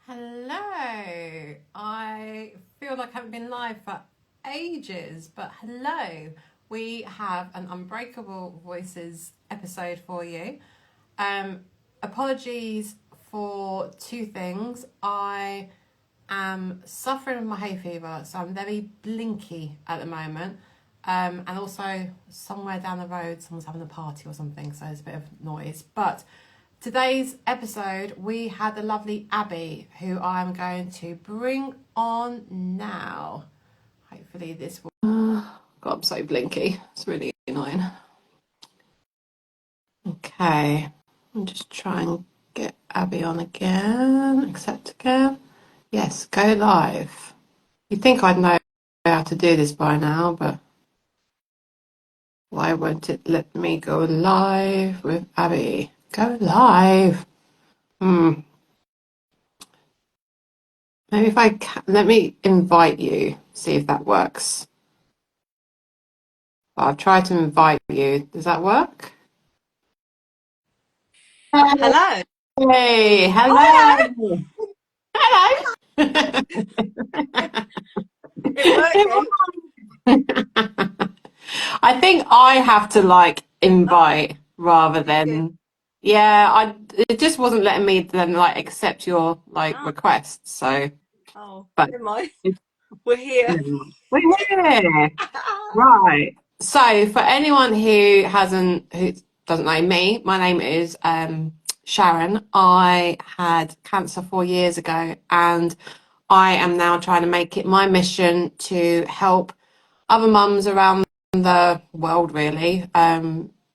Hello. I feel like I haven't been live for ages, but hello. We have an Unbreakable Voices episode for you. Um, Apologies for two things. I am suffering with my hay fever, so I'm very blinky at the moment. And also somewhere down the road, someone's having a party or something, so there's a bit of noise. But today's episode, we had the lovely Abbie, who I'm going to bring on now. Hopefully this will... God, I'm so blinky. It's really annoying. Okay, I'm just trying to get Abbie on again. Accept again. Yes, go live. You'd think I'd know how to do this by now, but why won't it let me go live with Abbie? Go live. Maybe if I can, let me invite you, see if that works. I'll try to invite you. Does that work? Hello. Hey, Oh, hello. Hello. it worked then. I think I have to Oh, invite rather do you? than it just wasn't letting me then accept your Oh, request. So but never mind. it's, We're here. we're here. Right. So for anyone who doesn't know me, my name is Sharon. I had cancer 4 years ago, and I am now trying to make it my mission to help other mums around the world really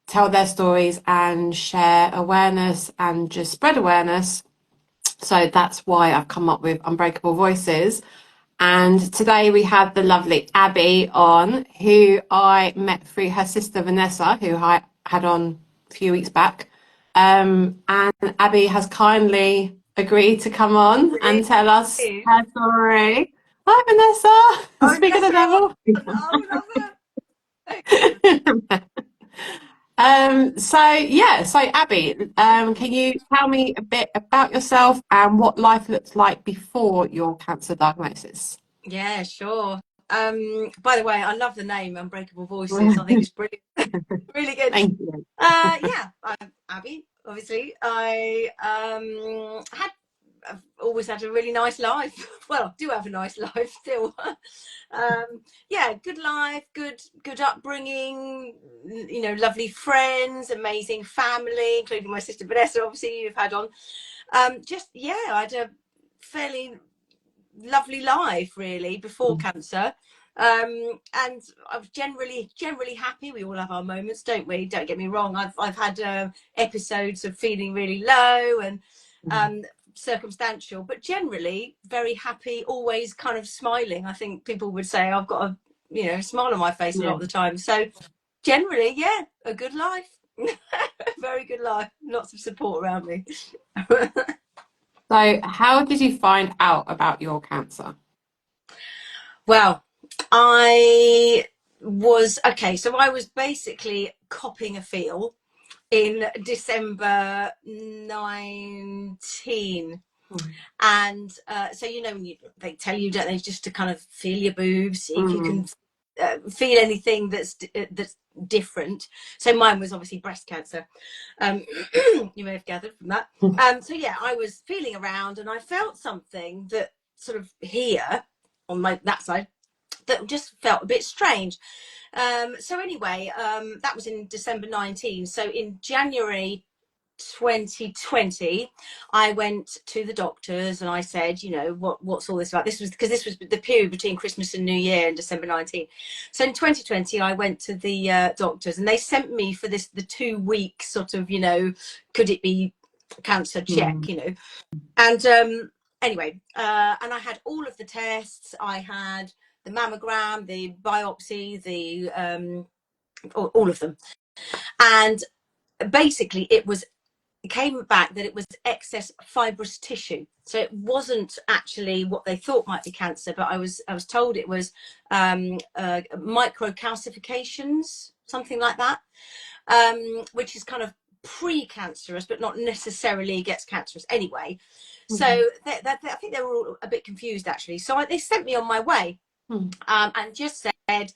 tell their stories and share awareness and just spread awareness. So that's why I've come up with Unbreakable Voices. And today we had the lovely Abbie on, who I met through her sister Vanessa, who I had on a few weeks back. And Abbie has kindly agreed to come on and tell us Please. her story. Hi, Vanessa. Oh, Speak of bless the her heart. devil. Oh, love her. Excellent. So Abbie, can you tell me a bit about yourself and what life looked like before your cancer diagnosis? Yeah, sure. By the way, I love the name Unbreakable Voices. I think it's brilliant. Really good. Thank you. Yeah, I'm Abbie, obviously. I've always had a really nice life. Well, I do have a nice life still. Yeah, good life, good upbringing, lovely friends, amazing family, including my sister Vanessa, obviously you've had on. I had a fairly lovely life really before cancer. And I was generally happy. We all have our moments, don't we? Don't get me wrong. I've had episodes of feeling really low and um, circumstantial, but generally very happy. Always kind of smiling. I think people would say I've got a smile on my face a lot Yeah. of the time. So generally, yeah, a good life, very good life. Lots of support around me. So, how did you find out about your cancer? Well, I was okay. So I was basically copping a feel in December 19. And so, when they tell you, don't they, just to kind of feel your boobs, see if you can Mm. feel anything that's different. So mine was obviously breast cancer. You may have gathered from that. So yeah, I was feeling around and I felt something that sort of here on that side that just felt a bit strange. So anyway, that was in December 19. So in January 2020, I went to the doctors and I said, what's all this about? This was the period between Christmas and New Year in December 19. So in 2020, I went to the doctors and they sent me for the 2 week sort of, could it be cancer check, Mm. And anyway, and I had all of the tests. I had the mammogram, the biopsy, all of them. And basically, it came back that it was excess fibrous tissue. So it wasn't actually what they thought might be cancer, but I was told it was microcalcifications, something like that, which is kind of pre-cancerous, but not necessarily gets cancerous anyway. So I think they were all a bit confused actually. So they sent me on my way, and just said,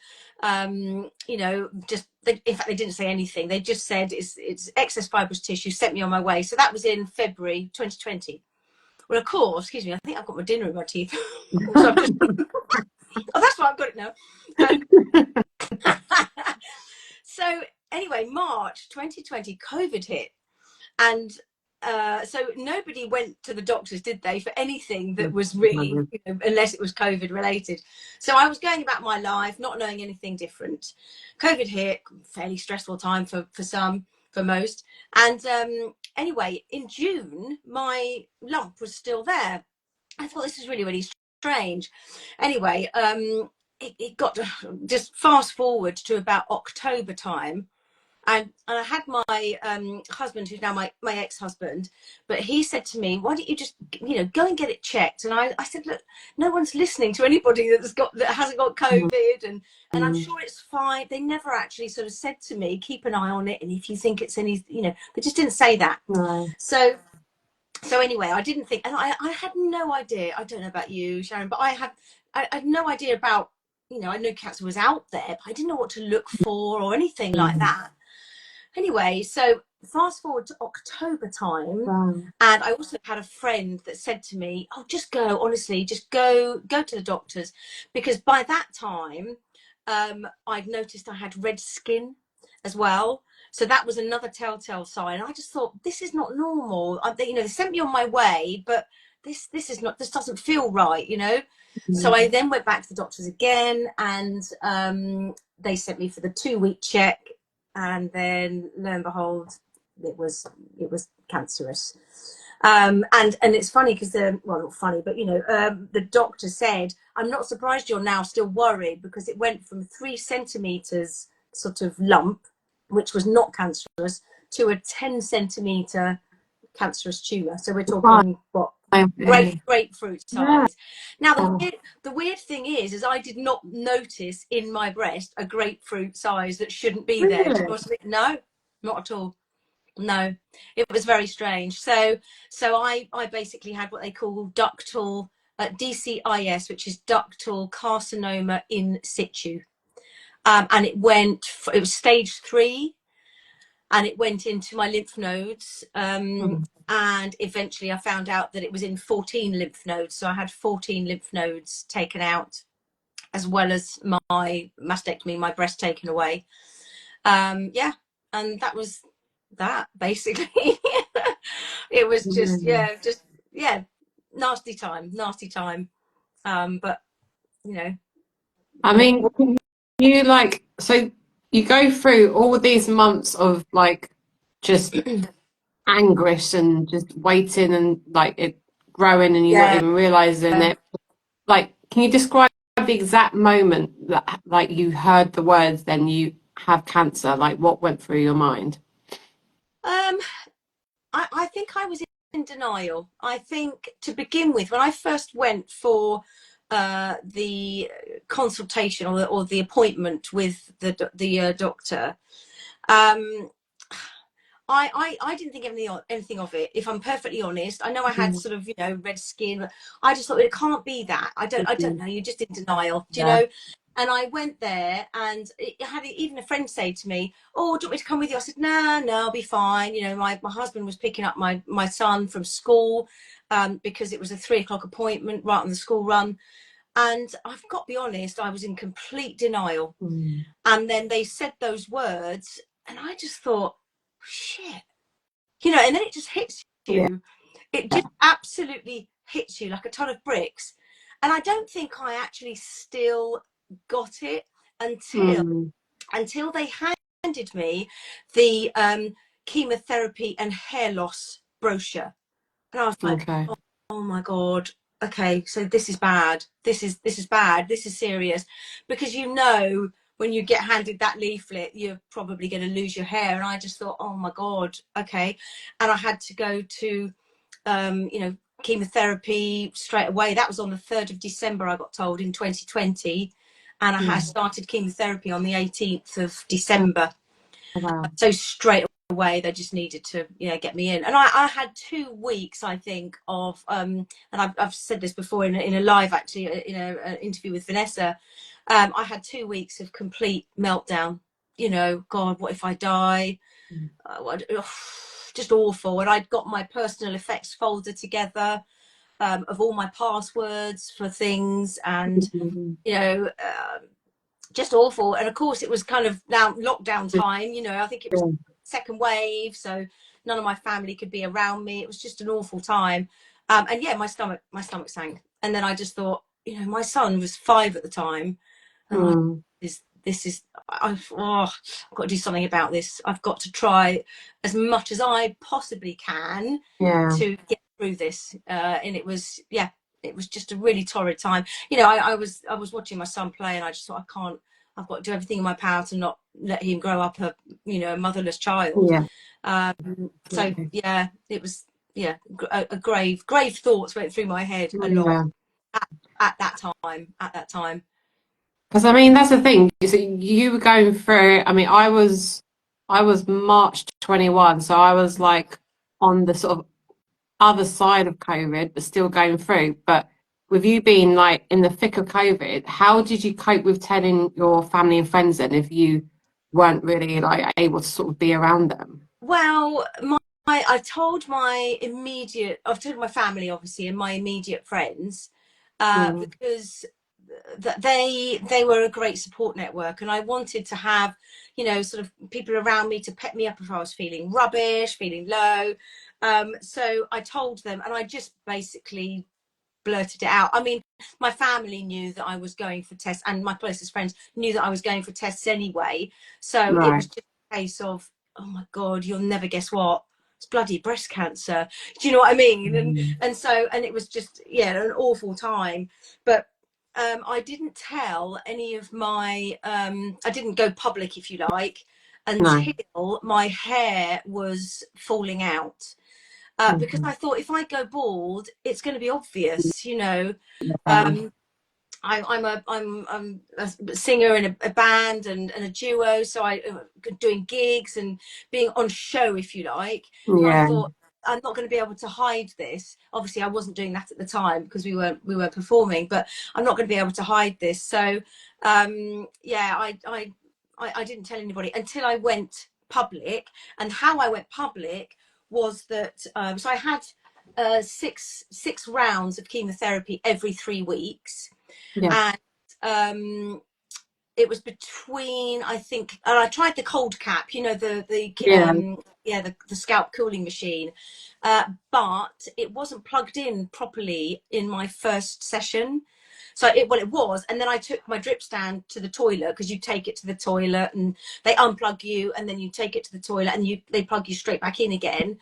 you know, just in fact they didn't say anything. They just said it's excess fibrous tissue. Sent me on my way. So that was in February 2020. Well, of course, excuse me. I think I've got my dinner in my teeth. So I've just. Oh, that's why I've got it now. So anyway, March 2020, COVID hit, and so nobody went to the doctors, did they, for anything that was really, you know, unless it was COVID related. So I was going about my life, not knowing anything different. COVID hit, fairly stressful time for some, for most. And anyway, in June, my lump was still there. I thought this is really, really strange. Anyway, it got to, just fast forward to about October time. And I had my husband, who's now my ex-husband, but he said to me, why don't you just, you know, go and get it checked? And I said, look, no one's listening to anybody that hasn't got COVID, and I'm sure it's fine. They never actually sort of said to me, keep an eye on it, and if you think it's any, you know, they just didn't say that. No. So anyway, I didn't think, and I had no idea. I don't know about you, Sharon, but I had no idea about, you know, I knew cancer was out there, but I didn't know what to look for or anything like that. Anyway, so fast forward to October time, and I also had a friend that said to me, oh, just go, honestly, just go to the doctors, because by that time I'd noticed I had red skin as well. So that was another telltale sign. I just thought, this is not normal. You know, they sent me on my way, but this doesn't feel right, you know. So I then went back to the doctors again, and they sent me for the 2-week check. And then, lo and behold, it was cancerous. And it's funny because well, not funny, but you know, the doctor said, I'm not surprised you're now still worried, because it went from 3 centimeters sort of lump, which was not cancerous, to a 10 centimeter cancerous tumor. So we're talking what? Grapefruit size. Now the weird thing is I did not notice in my breast a grapefruit size that shouldn't be there. No, not at all. No, it was very strange. So I basically had what they call ductal DCIS, which is ductal carcinoma in situ, and it was stage 3. And it went into my lymph nodes, and eventually I found out that it was in 14 lymph nodes. So I had 14 lymph nodes taken out, as well as my mastectomy, my breast taken away. Yeah, and that was that, basically. It was just, nasty time. But, you know. I mean, you like, so you go through all these months of like just anguish and just waiting and like it growing and you're not even realizing it. Like, can you describe the exact moment that like you heard the words, then you have cancer? Like, what went through your mind? I think I was in denial. I think to begin with, when I first went for the consultation or the appointment with the doctor, I didn't think anything of it. If I'm perfectly honest, I know I had sort of, you know, red skin, but I just thought it can't be that. I don't know. You're just in denial, do you know? And I went there, and it had even a friend say to me, oh, do you want me to come with you? I said, no, I'll be fine. You know, my husband was picking up my son from school, because it was a 3 o'clock appointment right on the school run. And I've got to be honest, I was in complete denial. And then they said those words, and I just thought, shit, you know, and then it just hits you. It just absolutely hits you like a ton of bricks. And I don't think I actually still got it until they handed me the chemotherapy and hair loss brochure, and I was like, oh my god, okay, so this is bad. This is bad. This is serious, because you know, when you get handed that leaflet, you're probably going to lose your hair. And I just thought, oh my god, okay. And I had to go to you know, chemotherapy straight away. That was on the 3rd of December, I got told, in 2020, and I started chemotherapy on the 18th of December. So straight away. They just needed to, get me in. And I had 2 weeks, I think, of and I've said this before in a live, actually, in an interview with Vanessa. I had 2 weeks of complete meltdown. God, what if I die? Just awful. And I'd got my personal effects folder together of all my passwords for things, and just awful. And of course, it was kind of now lockdown time. I think it was second wave, so none of my family could be around me. It was just an awful time. And yeah, my stomach sank. And then I just thought, my son was 5 at the time, and this is I've got to do something about this. I've got to try as much as I possibly can to get through this. And it was just a really torrid time. I was watching my son play, and I just thought, I've got to do everything in my power to not let him grow up a motherless child. So yeah, it was a grave thoughts went through my head a lot at that time. Because I mean, that's the thing. So you were going through. I mean, I was March 21, so I was like on the sort of other side of COVID, but still going through. But with you being like in the thick of COVID, how did you cope with telling your family and friends then if you weren't really like able to sort of be around them? Well, I've told my family, obviously, and my immediate friends, because they were a great support network, and I wanted to have sort of people around me to pep me up if I was feeling rubbish, feeling low. So I told them, and I just basically blurted it out. I mean, my family knew that I was going for tests, and my closest friends knew that I was going for tests anyway. So it was just a case of, oh my God, you'll never guess what. It's bloody breast cancer. Do you know what I mean? And it was just, an awful time. But I didn't tell any of my, I didn't go public, if you like, until my hair was falling out. Because I thought, if I go bald, it's going to be obvious, I'm a singer in a band and a duo, so I doing gigs and being on show, if you like. And I thought, I'm not going to be able to hide this. Obviously, I wasn't doing that at the time because we weren't performing, but I'm not going to be able to hide this. So I didn't tell anybody until I went public. And how I went public was that so I had six rounds of chemotherapy every 3 weeks. And it was between, I think, and I tried the cold cap, the scalp cooling machine, but it wasn't plugged in properly in my first session. So it was, and then I took my drip stand to the toilet, because you take it to the toilet and they unplug you, and then you take it to the toilet and they plug you straight back in again.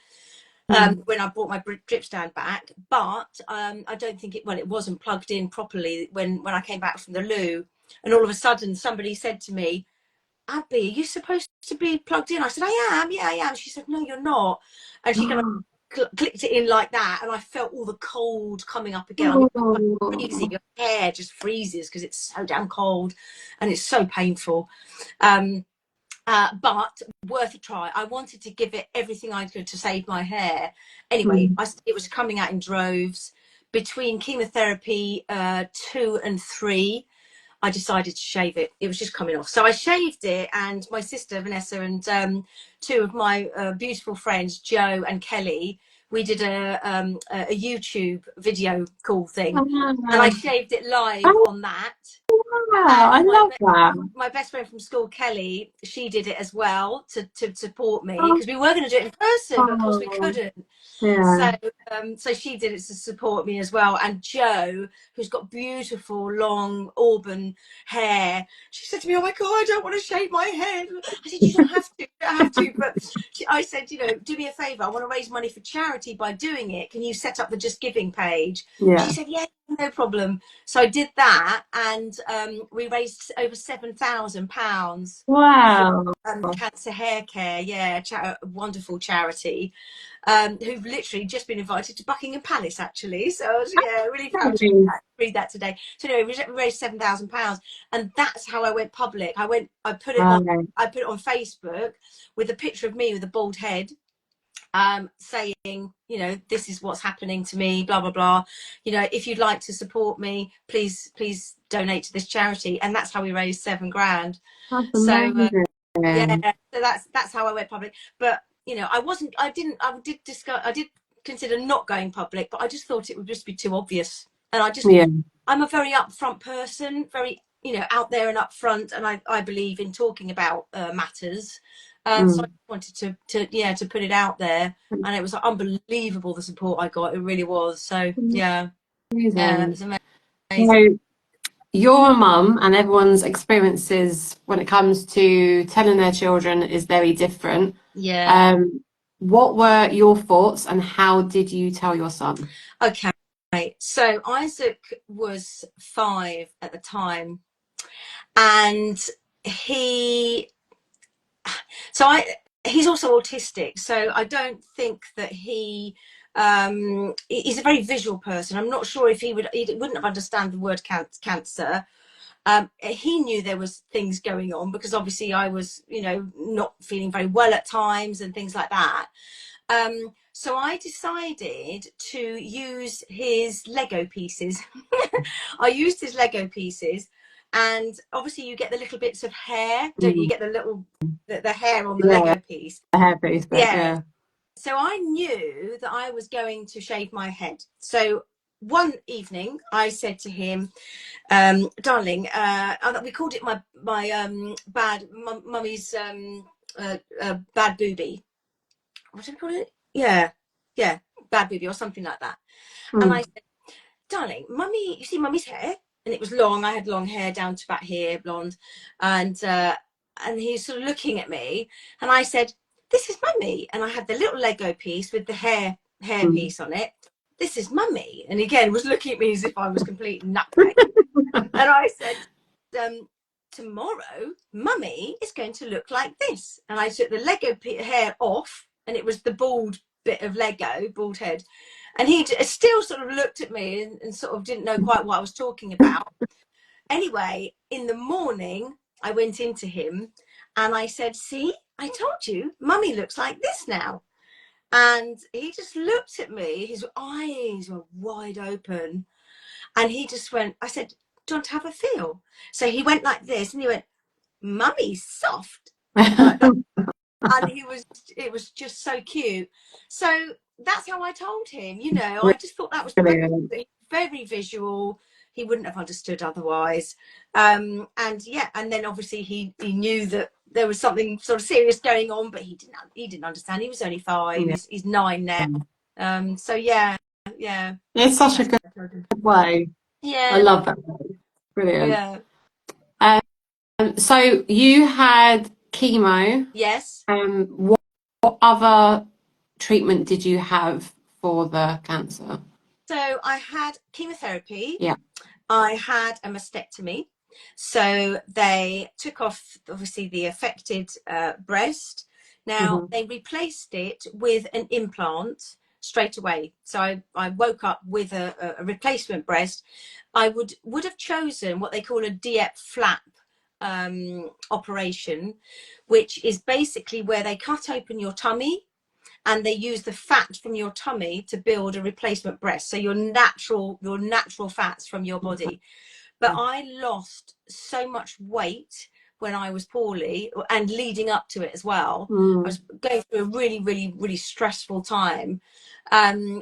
When I brought my drip stand back, but I don't think it wasn't plugged in properly when I came back from the loo. And all of a sudden somebody said to me, Abbie, are you supposed to be plugged in? I said, I am. Yeah, I am. She said, no, you're not. And she kind of clicked it in like that, and I felt all the cold coming up again. I mean, it's freezing. Your hair just freezes because it's so damn cold, and it's so painful. But worth a try. I wanted to give it everything I could to save my hair. Anyway, it was coming out in droves. Between chemotherapy 2 and 3, I decided to shave it. It was just coming off. So I shaved it, and my sister, Vanessa, and 2 of my beautiful friends, Jo and Kelly, we did a YouTube video call thing. And I shaved it live on that. Wow, I love that. My best friend from school, Kelly, she did it as well to support me, because we were going to do it in person, but of course we couldn't. So she did it to support me as well. And Jo, who's got beautiful long auburn hair, she said to me, oh my God, I don't want to shave my head. I said, you don't have to. But I said, do me a favour, I want to raise money for charity by doing it. Can you set up the Just Giving page? She said, yeah, no problem. So I did that, and we raised over £7,000 for Wow. cancer hair care. Yeah, a wonderful charity, who've literally just been invited to Buckingham Palace, actually. So I was, yeah, really proud to read that today. So anyway, we raised £7,000, and that's how I went public. I put it on, Right. I put it on Facebook with a picture of me with a bald head, saying, you know, this is what's happening to me, blah blah blah. You know, if you'd like to support me, please donate to this charity. And that's how we raised £7,000. That's So amazing. yeah, so that's how I went public. But you know, I did consider not going public, but I just thought it would just be too obvious. And Yeah. I'm a very upfront person, very, you know, out there and upfront, and I believe in talking about matters. So I wanted to put it out there, and it was unbelievable the support I got. It really was. So yeah, yeah, it Amazing. was amazing. So your mum and everyone's experiences when it comes to telling their children is very different. Yeah. What were your thoughts and how did you tell your son? Okay. So Isaac was 5 at the time, and he so I he's also autistic, so I don't think that he's a very visual person. I'm not sure if he wouldn't have understand the word cancer. He knew there was things going on, because obviously I was, you know, not feeling very well at times and things like that. So I decided to use his Lego pieces. I used his Lego pieces, and obviously you get the little bits of hair, don't you? You get the little the hair on the Yeah, Lego piece. the hairpiece bit, Yeah. yeah. So I knew that I was going to shave my head. So one evening I said to him, darling, we called it my bad mummy's bad boobie. What did we call it? Yeah, bad boobie or something like that. And I said, darling, mummy, you see mummy's hair? And it was long. I had long hair down to about here, blonde. And he's sort of looking at me, and I said, this is mummy. And I had the little Lego piece with the hair piece on it. This is mummy. And again, was looking at me as if I was complete nutbag. And I said, tomorrow, mummy is going to look like this. And I took the Lego hair off, and it was the bald bit of Lego, bald head. And he still sort of looked at me and sort of didn't know quite what I was talking about. Anyway, in the morning, I went into him and I said, see, I told you, mummy looks like this now. And he just looked at me, his eyes were wide open. And he just went, I said, do you want to have a feel? So he went like this, and he went, mummy's soft. Like that. And it was just so cute. So that's how I told him, you know. I just thought that was very visual. He wouldn't have understood otherwise. And yeah, and then obviously he knew that there was something sort of serious going on, but he didn't understand. He was only 5. Yeah. He's 9 now. So yeah. It's such a good way. Yeah. I love that way. Brilliant. Yeah. So you had chemo. Yes. What other treatment did you have for the cancer? So I had chemotherapy. Yeah. I had a mastectomy. So they took off, obviously, the affected breast. Now they replaced it with an implant straight away. So I woke up with a replacement breast. I would have chosen what they call a DIEP flap operation, which is basically where they cut open your tummy and they use the fat from your tummy to build a replacement breast. So your natural fats from your body. But I lost so much weight when I was poorly, and leading up to it as well. I was going through a really, really, really stressful time,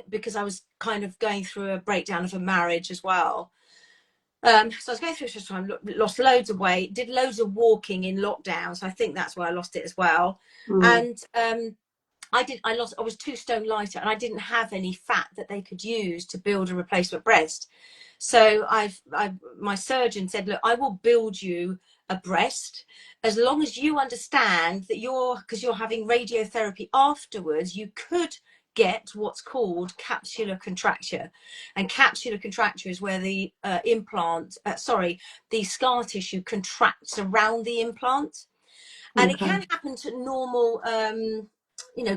because I was kind of going through a breakdown of a marriage as well. So I was going through a stressful time, lost loads of weight, did loads of walking in lockdown. So I think that's where I lost it as well. And I was 2 stone lighter, and I didn't have any fat that they could use to build a replacement breast. So my surgeon said, look, I will build you a breast as long as you understand that because you're having radiotherapy afterwards, you could get what's called capsular contracture, and capsular contracture is where the the scar tissue contracts around the implant. And it can happen to normal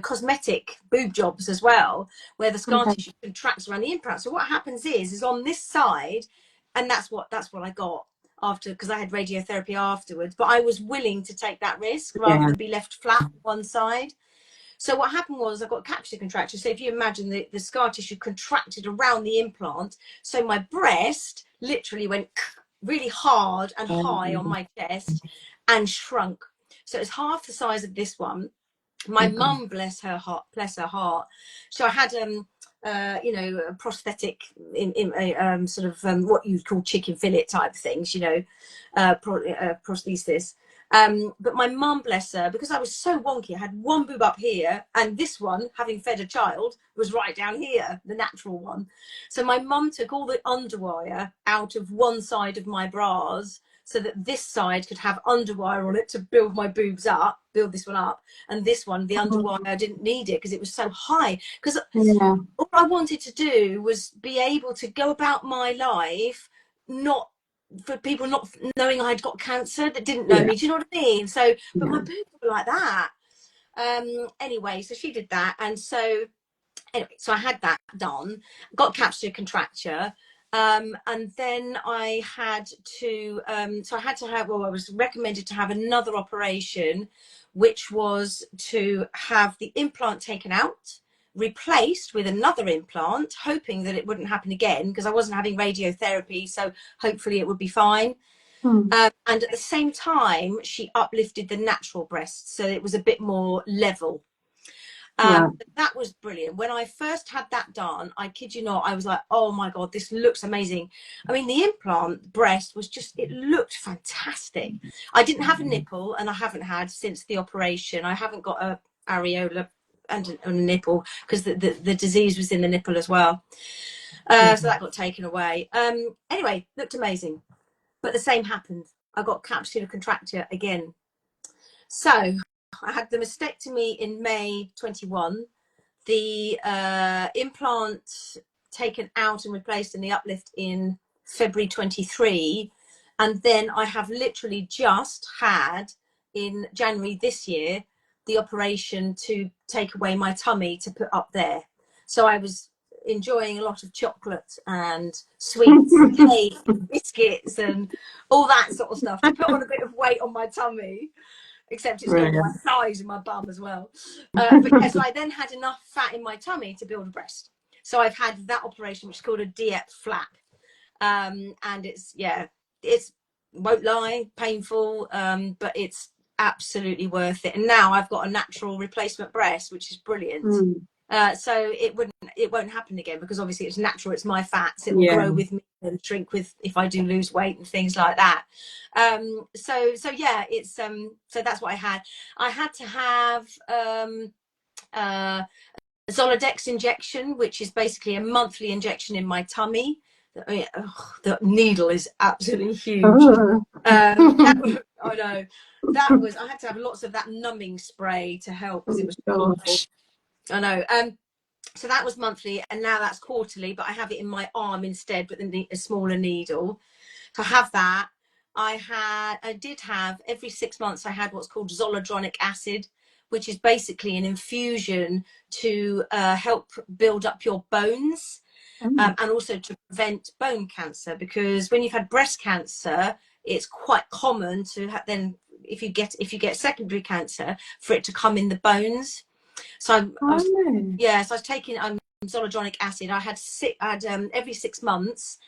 cosmetic boob jobs as well, where the scar tissue contracts around the implant. So what happens is on this side, and that's what I got after, because I had radiotherapy afterwards, but I was willing to take that risk rather than be left flat one side. So what happened was I got capsular contracture. So if you imagine the scar tissue contracted around the implant, so my breast literally went really hard and high on my chest and shrunk. So it's half the size of this one. My mum, bless her heart. So I had a prosthetic in sort of what you'd call chicken fillet type things, prosthesis. But my mum, bless her, because I was so wonky, I had one boob up here, and this one, having fed a child, was right down here, the natural one. So my mum took all the underwire out of one side of my bras, so that this side could have underwire on it to build my boobs up, build this one up, and this one, the underwire, I didn't need it because it was so high. Because all I wanted to do was be able to go about my life, not for people not knowing I'd got cancer that didn't know me. Do you know what I mean? So, but my boobs were like that. Anyway, so she did that, and so anyway, so I had that done, got capsular contracture. And then I had to, I was recommended to have another operation, which was to have the implant taken out, replaced with another implant, hoping that it wouldn't happen again, because I wasn't having radiotherapy, so hopefully it would be fine. And at the same time, she uplifted the natural breast, so it was a bit more level. That was brilliant. When I first had that done, I kid you not, I was like, oh my God, this looks amazing. I mean, the implant breast was just, it looked fantastic. I didn't have a nipple, and I haven't had since the operation. I haven't got a areola and a nipple, because the disease was in the nipple as well. So that got taken away. Anyway, looked amazing. But the same happened. I got capsular contracture again. So I had the mastectomy in May 21, the implant taken out and replaced, and the uplift in February 23. And then I have literally just had, in January this year, the operation to take away my tummy to put up there. So I was enjoying a lot of chocolate and sweets and cake and biscuits and all that sort of stuff to put on a bit of weight on my tummy. Except it's got my thighs and my bum as well. But yes, I then had enough fat in my tummy to build a breast. So I've had that operation, which is called a DEP flap. And it's won't lie, painful, but it's absolutely worth it. And now I've got a natural replacement breast, which is brilliant. So it won't happen again, because obviously it's natural, it's my fats, it will grow with me and shrink with if I do lose weight and things like that. So that's what I had. I had to have Zoladex injection, which is basically a monthly injection in my tummy. The needle is absolutely huge. I know I had to have lots of that numbing spray to help, because it was awful. I know. So that was monthly, and now that's quarterly, but I have it in my arm instead, but then a smaller needle. So I have that. I did have, every 6 months, I had what's called zoledronic acid, which is basically an infusion to help build up your bones, and also to prevent bone cancer, because when you've had breast cancer, it's quite common to then, if you get secondary cancer, for it to come in the bones. So I was taking zoledronic acid. I had every 6 months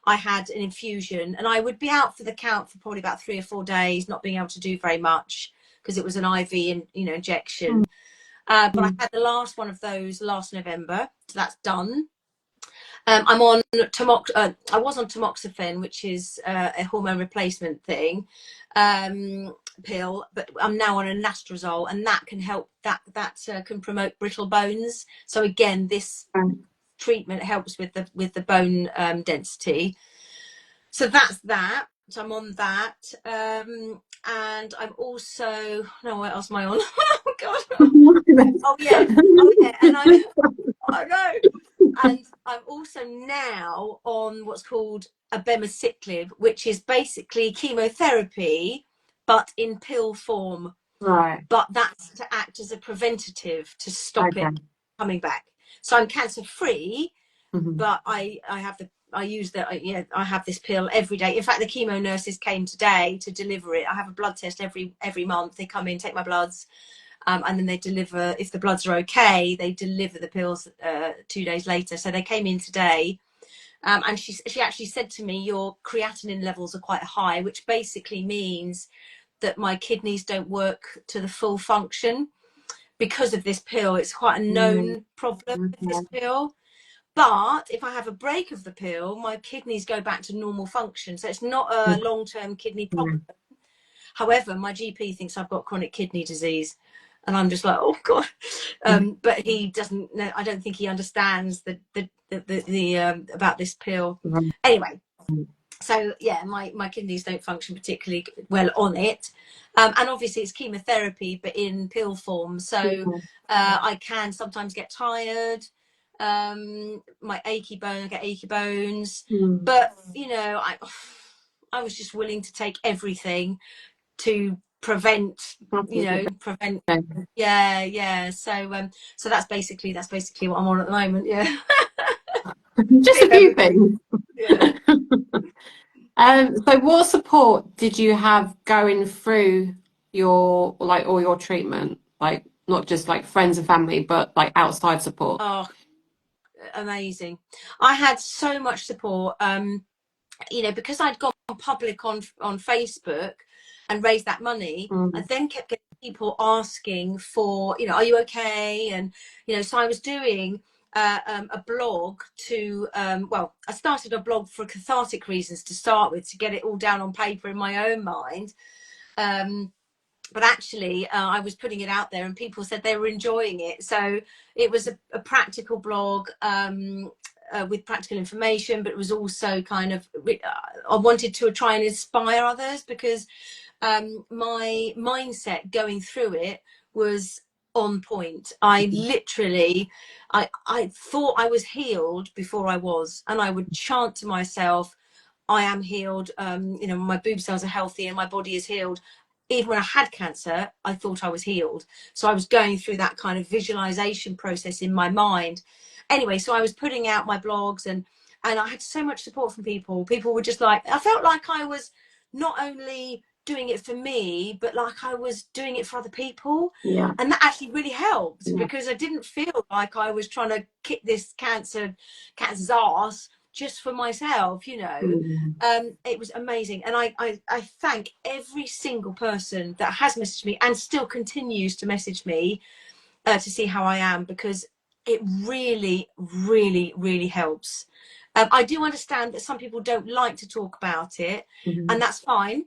I had an infusion, and I would be out for the count for probably about 3 or 4 days, not being able to do very much, because it was an IV injection. But I had the last one of those last November, so that's done. I'm on I was on tamoxifen, which is a hormone replacement thing, pill, but I'm now on a anastrozole, and that can help, that can promote brittle bones. So again, this treatment helps with the bone density. So that's that. So I'm on that. And I'm also, no, what else am I on? Oh God. Oh yeah. Oh yeah. And I know. And I'm also now on what's called abemaciclib, which is basically chemotherapy, but in pill form. Right. But that's to act as a preventative to stop Okay. it coming back. So I'm cancer free, Mm-hmm. but I have this pill every day. In fact, the chemo nurses came today to deliver it. I have a blood test every month. They come in, take my bloods, and then they deliver. If the bloods are okay, they deliver the pills 2 days later. So they came in today, and she actually said to me, "Your creatinine levels are quite high," which basically means that my kidneys don't work to the full function because of this pill. It's quite a known problem with this pill. But if I have a break of the pill, my kidneys go back to normal function. So it's not a long-term kidney problem. However, my GP thinks I've got chronic kidney disease. And I'm just like, oh God. But he doesn't know. I don't think he understands the about this pill. Anyway, so yeah, my kidneys don't function particularly well on it. And obviously it's chemotherapy, but in pill form. So I can sometimes get tired. My achy bone, I get achy bones. But, you know, I was just willing to take everything to prevent, yeah. So that's basically what I'm on at the moment. Yeah. Just a few things. Yeah. So what support did you have going through your all your treatment? Like not just like friends and family, but like outside support. Oh, amazing. I had so much support. You know, because I'd gone public on Facebook and raised that money, I then kept getting people asking for, you know, are you okay? And, you know, so I was doing a blog to, I started a blog for cathartic reasons to start with, to get it all down on paper in my own mind. But actually, I was putting it out there and people said they were enjoying it. So it was a practical blog with practical information, but it was also kind of, I wanted to try and inspire others because my mindset going through it was on point. I literally, I thought I was healed before I was, and I would chant to myself, I am healed. You know, my boob cells are healthy and my body is healed. Even when I had cancer, I thought I was healed. So I was going through that kind of visualization process in my mind. Anyway, so I was putting out my blogs and I had so much support from people. People were just like, I felt like I was not only doing it for me, but like I was doing it for other people. Yeah. And that actually really helped because I didn't feel like I was trying to kick this cancer's ass just for myself, you know. It was amazing. And I thank every single person that has messaged me and still continues to message me to see how I am, because it really, really, really helps. I do understand that some people don't like to talk about it, and that's fine.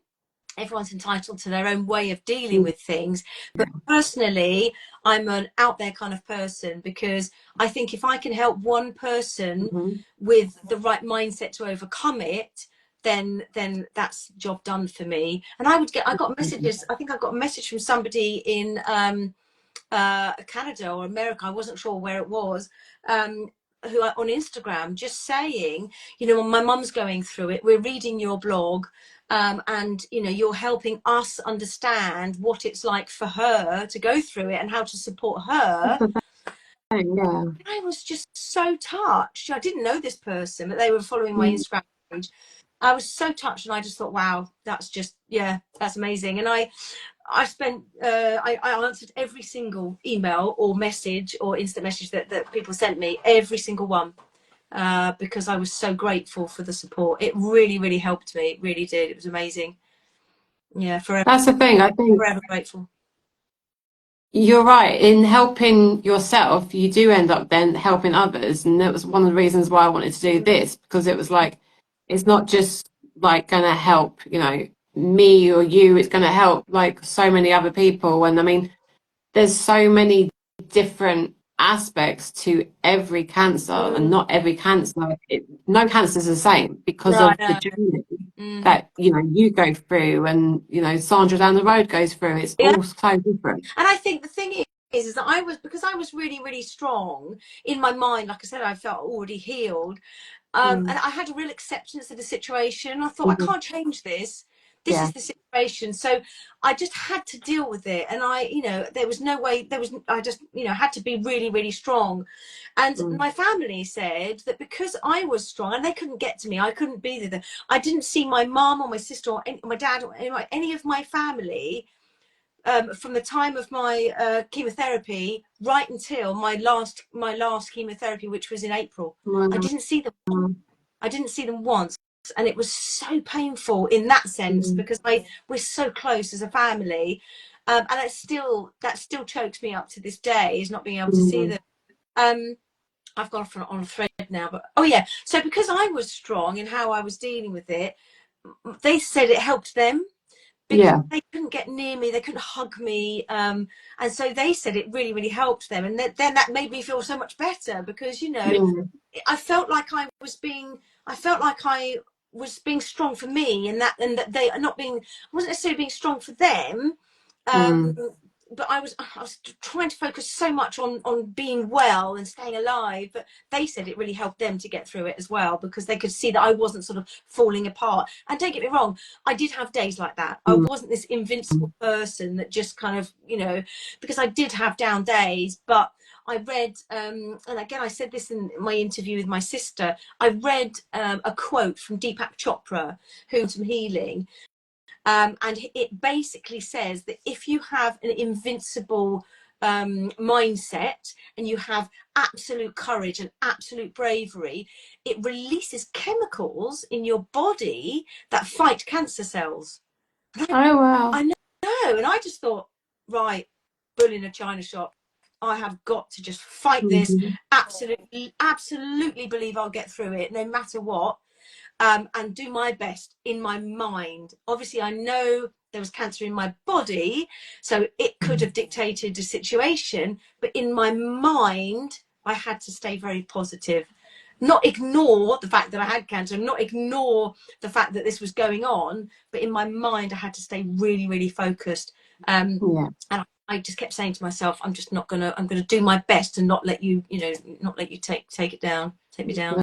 Everyone's entitled to their own way of dealing with things. But personally, I'm an out there kind of person because I think if I can help one person with the right mindset to overcome it, then that's job done for me. And I got messages. I think I got a message from somebody in Canada or America. I wasn't sure where it was. Who on Instagram just saying, you know, my mum's going through it. We're reading your blog. And you know, you're helping us understand what it's like for her to go through it and how to support her. Yeah. I was just so touched. I didn't know this person, but they were following my Instagram page. I was so touched, and I just thought, wow, that's just, yeah, that's amazing. And I answered every single email or message or instant message that people sent me, every single one. Because I was so grateful for the support. It really, really helped me. It really did. It was amazing. Yeah, forever. That's the thing. I think Forever grateful. you're right. In helping yourself, you do end up then helping others. And that was one of the reasons why I wanted to do this, because it was like, it's not just like going to help, you know, me or you, it's going to help like so many other people. And I mean, there's so many different aspects to every cancer, and Mm. not every cancer, no cancer is the same because No, I of the know. journey Mm. that, you know, you go through, and, you know, Sandra down the road goes through. It's Yeah. all so different. And I think the thing is that because I was really, really strong in my mind, like I said, I felt already healed. And Mm. I had a real acceptance of the situation. I thought, I Mhm. can't change this. This Yeah. is the situation. So I just had to deal with it. And there was no way, I just, had to be really, really strong. And Mm. my family said that because I was strong and they couldn't get to me, I couldn't be there. I didn't see my mum or my sister or my dad or any of my family from the time of my chemotherapy right until my last chemotherapy, which was in April. I Wow. didn't see them. I didn't see them once, and it was so painful in that sense Mm. because we're so close as a family, and that still chokes me up to this day, is not being able to see Mm. them. I've gone off on a thread now, but oh yeah. So because I was strong in how I was dealing with it, they said it helped them because Yeah. they couldn't get near me, they couldn't hug me, and so they said it really, really helped them, and then that made me feel so much better because Yeah. I felt like I was being strong for me, and that they are not being. I wasn't necessarily being strong for them, um, Mm. but I was trying to focus so much on being well and staying alive. But they said it really helped them to get through it as well because they could see that I wasn't sort of falling apart. And don't get me wrong, I did have days like that. I Mm. wasn't this invincible person that just kind of, because I did have down days, but I read, and again, I said this in my interview with my sister. I read a quote from Deepak Chopra, who's from healing, and it basically says that if you have an invincible mindset and you have absolute courage and absolute bravery, it releases chemicals in your body that fight cancer cells. Oh, wow. I know, and I just thought, right, bull in a china shop. I have got to just fight this. Mhm. Absolutely, absolutely believe I'll get through it, no matter what, and do my best in my mind. Obviously, I know there was cancer in my body, so it could have dictated the situation, but in my mind, I had to stay very positive. Not ignore the fact that I had cancer, not ignore the fact that this was going on, but in my mind, I had to stay really, really focused. Yeah. And I just kept saying to myself, I'm gonna do my best and not let you, not let you take it down, take me down.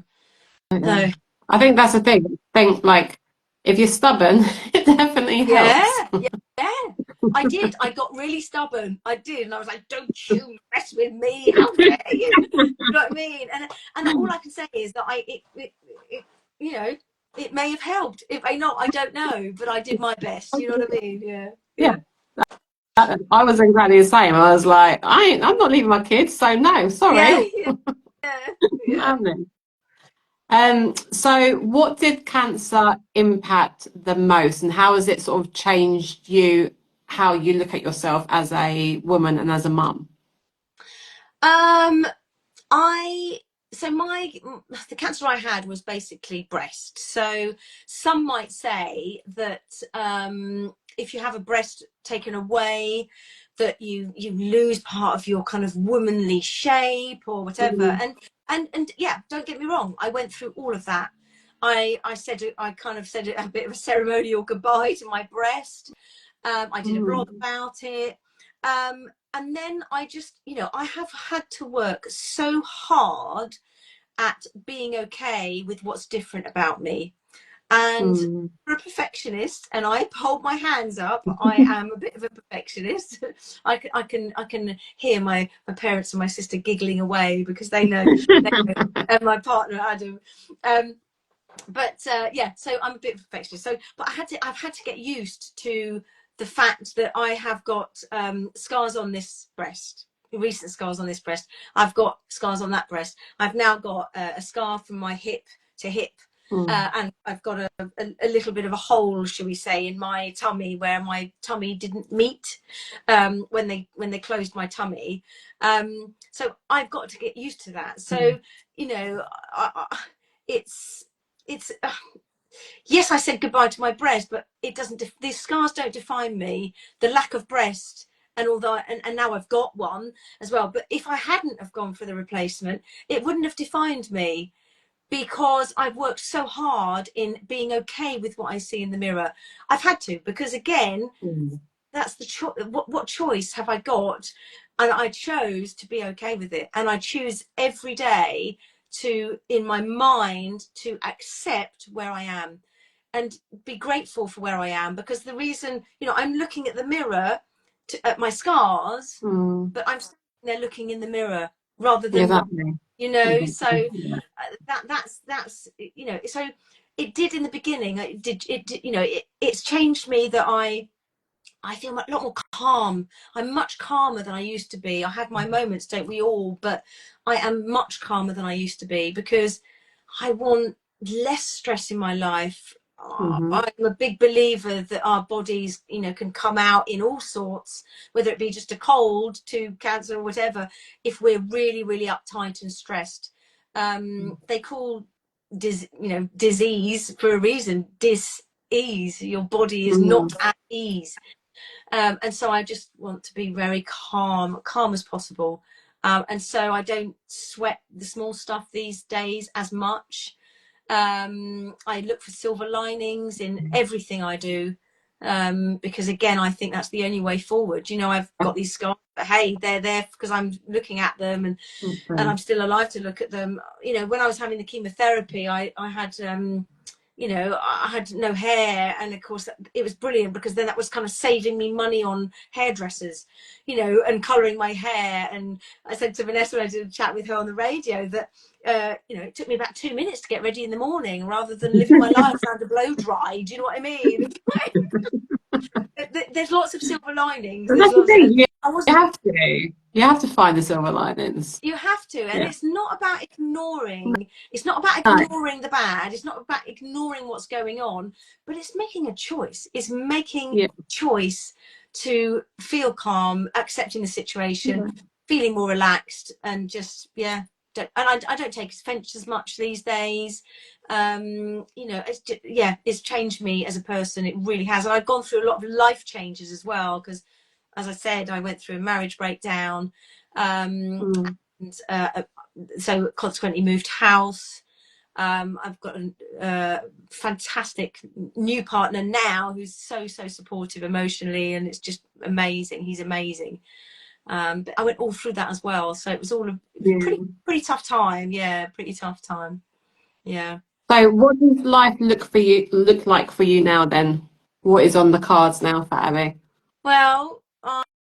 Yeah. So I think that's the thing. I think, like, if you're stubborn, it definitely yeah, helps. yeah. I did. I got really stubborn. I did, and I was like, "Don't you mess with me? How dare you?" You know what I mean? And all I can say is that it you know it may have helped. It may not. I don't know, but I did my best. You know what I mean? Yeah, Yeah, yeah, I was exactly the same. I was like, I'm not leaving my kids, so no, sorry. yeah, yeah, yeah, yeah. So what did cancer impact the most, and how has it sort of changed you, how you look at yourself as a woman and as a mum? Um, I so my the cancer I had was basically breast. So some might say that if you have a breast taken away, that you lose part of your kind of womanly shape or whatever. Mm. And yeah, don't get me wrong, I went through all of that. I kind of said a bit of a ceremonial goodbye to my breast. I did a blog Mm. about it. And then I just, I have had to work so hard at being okay with what's different about me. And Mm. for a perfectionist, and I hold my hands up, I am a bit of a perfectionist. I can hear my parents and my sister giggling away because they know, and my partner Adam. Um, but yeah, so I'm a bit of a perfectionist. So, but I've had to get used to the fact that I have got scars on this breast, recent scars on this breast. I've got scars on that breast. I've now got a scar from my hip to hip. Mm. And I've got a little bit of a hole, shall we say, in my tummy where my tummy didn't meet when they closed my tummy. So I've got to get used to that. So you know, it's it's yes, I said goodbye to my breast, but it doesn't. These scars don't define me. The lack of breast And although and now I've got one as well, but if I hadn't have gone for the replacement, it wouldn't have defined me, because I've worked so hard in being okay with what I see in the mirror. I've had to, because again, that's the what choice have I got? And I chose to be okay with it, and I choose every day to, in my mind, to accept where I am and be grateful for where I am. Because the reason, you know, I'm looking at the mirror at my scars, but I'm standing there looking in the mirror rather than Exactly. you know. Exactly. So Yeah. that's you know, so it did in the beginning, it did you know, it's changed me, that I feel a lot more calm. I'm much calmer than I used to be. I have my moments, don't we all, but I am much calmer than I used to be, because I want less stress in my life. I'm a big believer that our bodies, you know, can come out in all sorts, whether it be just a cold to cancer or whatever, if we're really, really uptight and stressed. They call disease for a reason. Dis-ease. Your body is not at ease. And so I just want to be very calm as possible. And so I don't sweat the small stuff these days as much. I look for silver linings in everything I do, because again, I think that's the only way forward. You know, I've got these scars, but hey, they're there because I'm looking at them, and I'm still alive to look at them. You know, when I was having the chemotherapy, I had you know, I had no hair, and of course it was brilliant, because then that was kind of saving me money on hairdressers, you know, and colouring my hair. And I said to Vanessa when I did a chat with her on the radio that you know, it took me about 2 minutes to get ready in the morning, rather than living my life around a blow dry. Do you know what I mean? There's lots of silver linings. But There's that's the lots thing. I You wasn't. have to. You have to find the silver linings. You have to, and Yeah. it's not about ignoring. It's not about No. ignoring the bad. It's not about ignoring what's going on, but it's making a choice. It's making Yeah. a choice to feel calm, accepting the situation, feeling more relaxed, and just I don't take offence as much these days. You know, it's just, it's changed me as a person. It really has. And I've gone through a lot of life changes as well, because, as I said, I went through a marriage breakdown. And so consequently moved house. I've got a fantastic new partner now, who's so supportive emotionally, and it's just amazing. He's amazing. But I went all through that as well, so it was all a pretty tough time. Yeah, pretty tough time. Yeah. So what does life look like for you now then? What is on the cards now for Abbie? Well,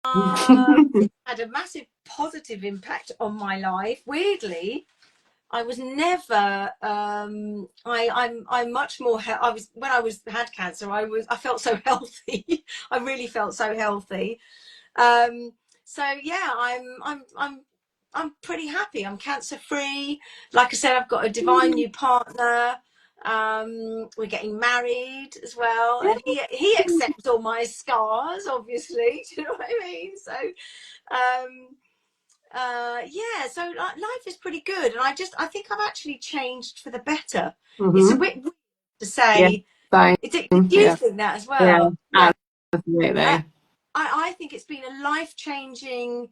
it had a massive positive impact on my life. Weirdly, I was never. I'm much more. I was when I had cancer. I felt so healthy. I really felt so healthy. So yeah, I'm pretty happy. I'm cancer free. Like I said, I've got a divine new partner. We're getting married as well, and he accepts all my scars, obviously. Do you know what I mean? So yeah, so life is pretty good, and I think I've actually changed for the better. It's a bit weird to say. Yeah. Did Same. you Yeah. think that as Yeah. well? Yeah. Absolutely. I think it's been a life-changing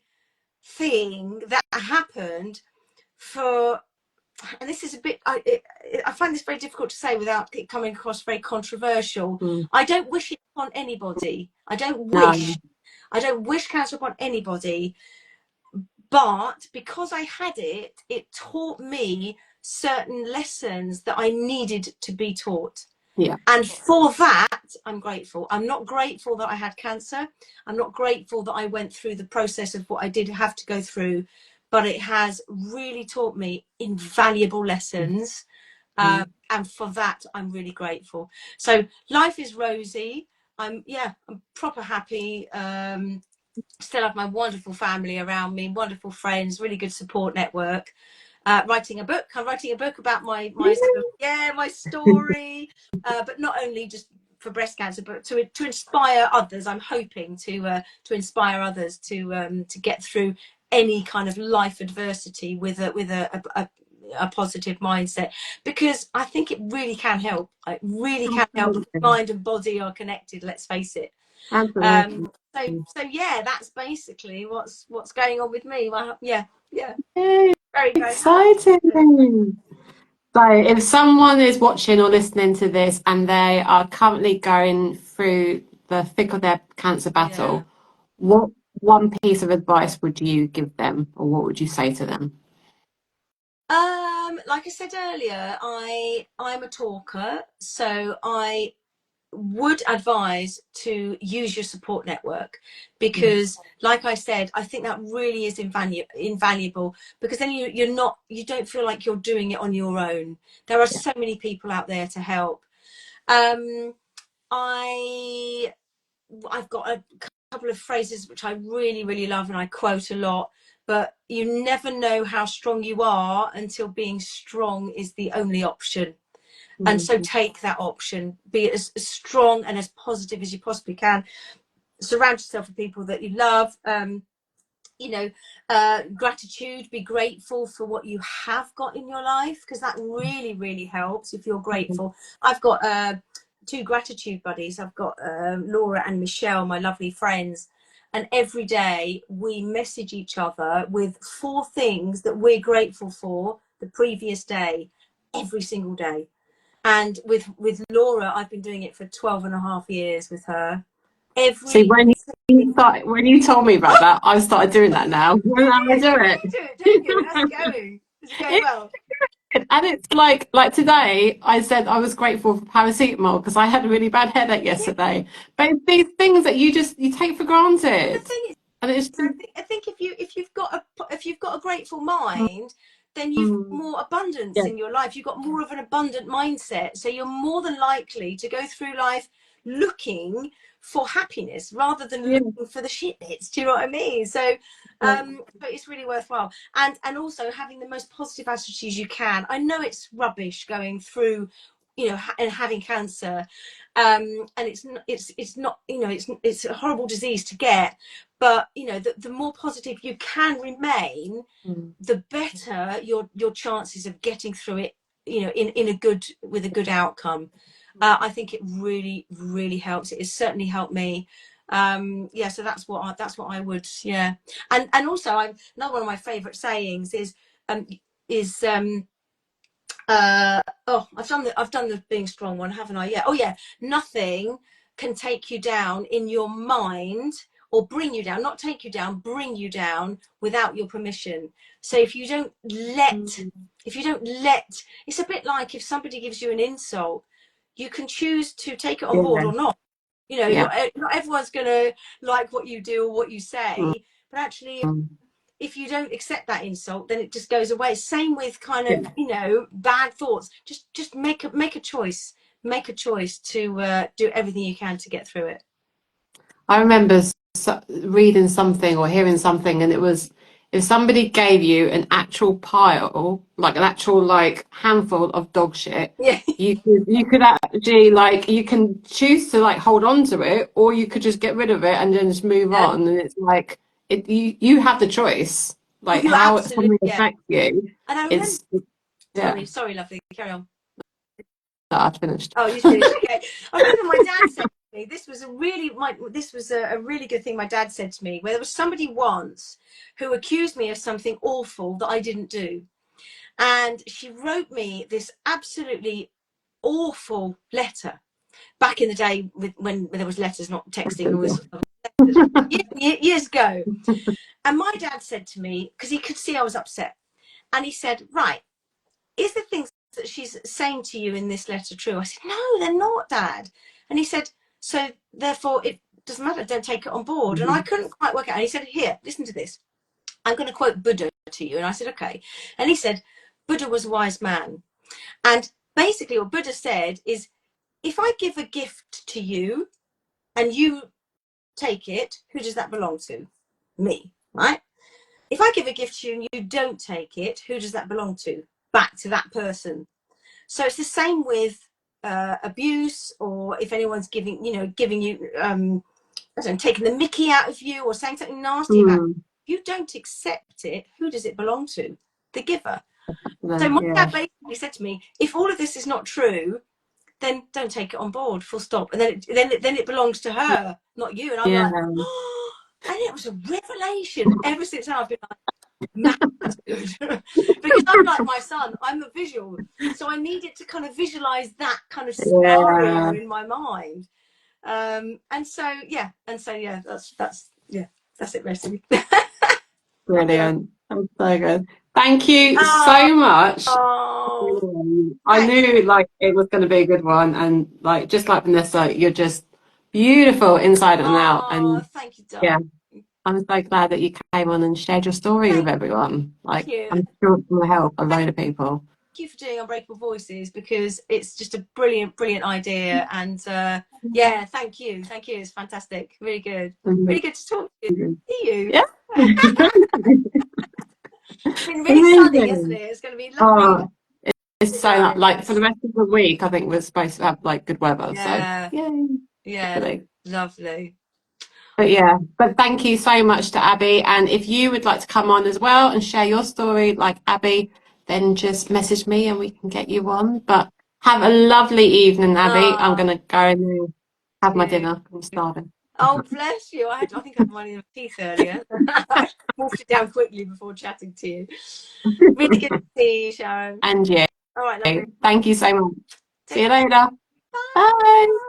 thing that happened for, and this is a bit, I find this very difficult to say without it coming across very controversial. I don't wish it upon anybody. I don't wish cancer upon anybody. But because I had it, it taught me certain lessons that I needed to be taught. Yeah. And for that, I'm grateful. I'm not grateful that I had cancer. I'm not grateful that I went through the process of what I did have to go through, but it has really taught me invaluable lessons. And for that, I'm really grateful. So life is rosy. I'm proper happy. Still have my wonderful family around me, wonderful friends, really good support network. Writing a book. I'm writing a book about my story, but not only just for breast cancer, but to inspire others. I'm hoping to inspire others to get through any kind of life adversity with a positive mindset, because I think it really can help. It really can help. Mind and body are connected. Let's face it. Absolutely. So yeah, that's basically what's going on with me. Well, yeah, Yay, very, very happy. exciting. So, if someone is watching or listening to this and they are currently going through the thick of their cancer Yeah. battle, what one piece of advice would you give them, or what would you say to them? Like I said earlier, I'm a talker, so I would advise to use your support network, because like I said, I think that really is invaluable, because then you don't feel like you're doing it on your own. There are Yeah. so many people out there to help. um I I've got a couple of phrases which I really, really love and I quote a lot. But you never know how strong you are until being strong is the only option. And so Mhm. take that option. Be as strong and as positive as you possibly can. Surround yourself with people that you love. You know, gratitude, be grateful for what you have got in your life, because that really, really helps if you're grateful. I've got two gratitude buddies. I've got Laura and Michelle, my lovely friends, and every day we message each other with 4 things that we're grateful for the previous day, every single day. And with Laura, I've been doing it for 12 and a half years with her. See, Every when you told me about that, I started doing that now. When I do it. You do it, don't you? How's it going? Is it going well? And it's like today, I said I was grateful for paracetamol because I had a really bad headache Yeah. yesterday. But it's these things that you take for But the granted, thing is, and it's just, I think if you've got a grateful mind, then you've got mm, more abundance yeah, in your life. You've got more of an abundant mindset, so you're more than likely to go through life looking for happiness rather than yeah, looking for the shit bits. Do you know what I mean? So yeah. so it's really worthwhile. And also having the most positive attitudes you can. I know it's rubbish going through, and having cancer, and it's not, it's a horrible disease to get, but the more positive you can remain, Mm. the better your chances of getting through it, in a good, with a good outcome. I think it really, really helps. It has certainly helped me. Yeah, so that's what I would, yeah. And also, another one of my favorite sayings um is I've done the being strong one, haven't I? Yeah. Oh yeah. Nothing can take you down in your mind, or bring you down, not take you down, bring you down without your permission. So Mm. if you don't let, it's a bit like if somebody gives you an insult, you can choose to take it on board Yeah, or not. yeah. Not everyone's gonna like what you do or what you say, but actually, Mm. if you don't accept that insult, then it just goes away. Same with kind Yeah. of, bad thoughts. Just make a choice. Make a choice to do everything you can to get through it. I remember reading something or hearing something, and it was if somebody gave you an actual pile, like an actual like handful of dog shit, Yeah. you could actually like you can choose to like hold on to it, or you could just get rid of it and then just move Yeah. on. And it's like you have the choice, Well, like you how absolutely, something yeah. affects you. And I remember, It's yeah. sorry, lovely, carry on. I've finished. Oh, you finished. Okay. I remember my dad said to me, this was a really good thing my dad said to me, where there was somebody once who accused me of something awful that I didn't do. And she wrote me this absolutely awful letter back in the day, when there was letters, not texting and all this sort of letters, years ago. And my dad said to me, because he could see I was upset, and he said, right, is the things that she's saying to you in this letter true? I said, no, they're not, Dad. And he said, so therefore it doesn't matter, don't take it on board. And I Mhm. couldn't quite work it out. And he said, here, listen to this. I'm going to quote Buddha to you. And I said, okay. And he said, Buddha was a wise man. And basically what Buddha said is, if I give a gift to you and you take it, who does that belong to? Me, right? If I give a gift to you and you don't take it, who does that belong to? Back to that person. So it's the same with abuse, or if anyone's giving you, I don't know, taking the mickey out of you or saying something nasty about Mm. you. You don't accept it, who does it belong to? The giver. So Then, my yeah. dad basically said to me, if all of this is not true, then don't take it on board, full stop. And then it belongs to her, not you. And I'm Yeah. like, oh, and it was a revelation. Ever since then, I've been like, man, that's good. Because I'm like my son, I'm a visual. So I needed to kind of visualize that kind of scenario in my mind. And so that's it, basically. Brilliant. That's so good. Thank you so much. I knew like it was going to be a good one, and like just like Vanessa, you're just beautiful inside and out. And thank you, darling. I'm so glad that you came on and shared your story with everyone. Like, I'm sure it's going to help a load of people. Thank you for doing Unbreakable Voices, because it's just a brilliant idea. And yeah, thank you, it's fantastic, really good to talk to you. See you. Yeah. It's been really sunny, isn't it? It's going to be lovely. It's so like for the rest of the week, I think we're supposed to have like good weather. Yeah. So Lovely. But thank you so much to Abbie. And if you would like to come on as well and share your story like Abbie, then just message me and we can get you on. But have a lovely evening, Abbie. I'm going to go and have my dinner. I'm starving. Oh, bless you. I think I had mine in my teeth earlier. I wolfed it down quickly before chatting to you. Really good to see you, Sharon. And you. All right, lovely. Thank you so much. See you later. Bye. Bye.